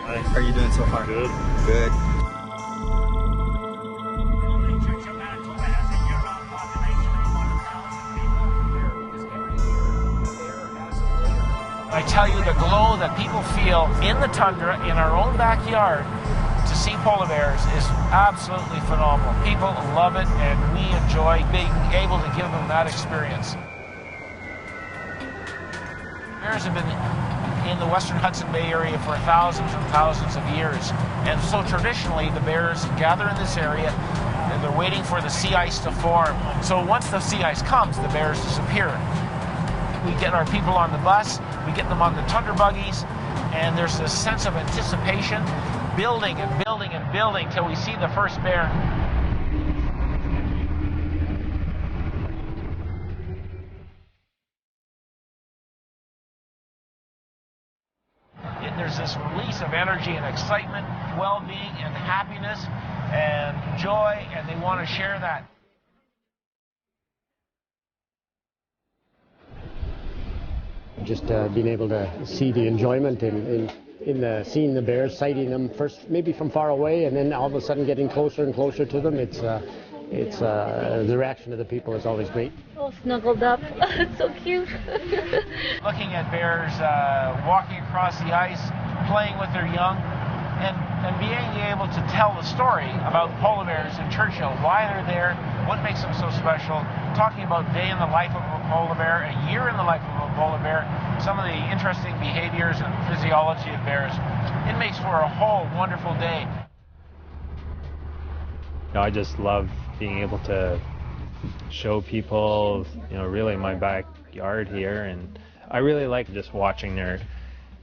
How are you doing so far? Good. Good. Churchill, Manitoba has a year-round population of 1,000 people. I tell you, the glow that people feel in the tundra, in our own backyard, to see polar bears is absolutely phenomenal. People love it, and we enjoy being able to give them that experience. Bears have been in the western Hudson Bay area for thousands and thousands of years, and so traditionally the bears gather in this area and they're waiting for the sea ice to form. So once the sea ice comes, the bears disappear. We get our people on the bus, we get them on the tundra buggies, and there's this sense of anticipation, building and building and building till we see the first bear. There's this release of energy and excitement, well-being and happiness and joy, and they want to share that. Just being able to see the enjoyment in seeing the bears, sighting them first maybe from far away, and then all of a sudden getting closer and closer to them. It's the reaction of the people is always great. All snuggled up. It's so cute. Looking at bears walking across the ice, playing with their young, and being able to tell the story about polar bears in Churchill, why they're there, what makes them so special, talking about day in the life of a polar bear, a year in the life of a polar bear, some of the interesting behaviors and physiology of bears. It makes for a whole wonderful day. I just love being able to show people, really my backyard here, and I really like just watching their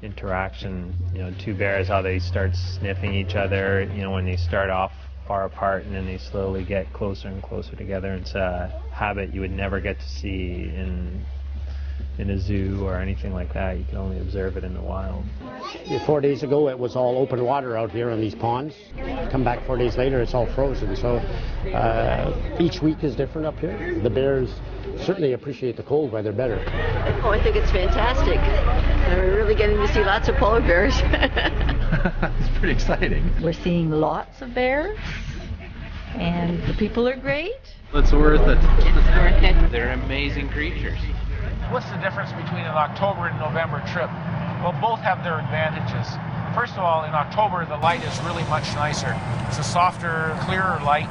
interaction. Two bears, how they start sniffing each other, when they start off far apart and then they slowly get closer and closer together. It's a habit you would never get to see in a zoo or anything like that. You can only observe it in the wild. 4 days ago it was all open water out here on these ponds. Come back 4 days later, it's all frozen. So each week is different up here. The bears certainly appreciate the cold weather better. Oh, I think it's fantastic. We're really getting to see lots of polar bears. It's pretty exciting. We're seeing lots of bears, and the people are great. It's worth it. It's worth it. They're amazing creatures. What's the difference between an October and November trip? Well, both have their advantages. First of all, in October, the light is really much nicer. It's a softer, clearer light,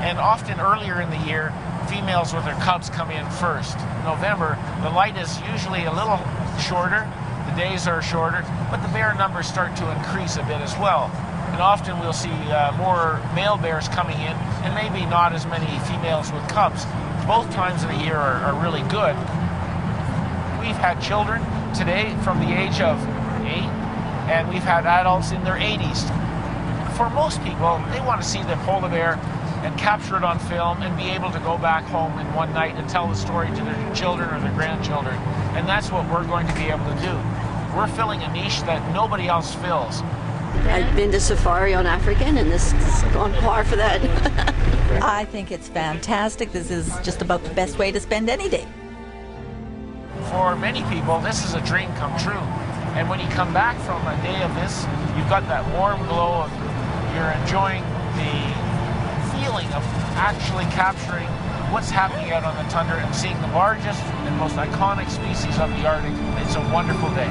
and often earlier in the year, females with their cubs come in first. In November, the light is usually a little shorter, the days are shorter, but the bear numbers start to increase a bit as well. And often we'll see more male bears coming in, and maybe not as many females with cubs. Both times of the year are really good. We've had children today from the age of 8, and we've had adults in their 80s. For most people, they want to see the polar bear and capture it on film and be able to go back home in one night and tell the story to their children or their grandchildren. And that's what we're going to be able to do. We're filling a niche that nobody else fills. I've been to safari on African, and this has gone far for that. I think it's fantastic. This is just about the best way to spend any day. For many people, this is a dream come true. And when you come back from a day of this, you've got that warm glow of you're enjoying the feeling of actually capturing what's happening out on the tundra and seeing the largest and most iconic species of the Arctic. It's a wonderful day.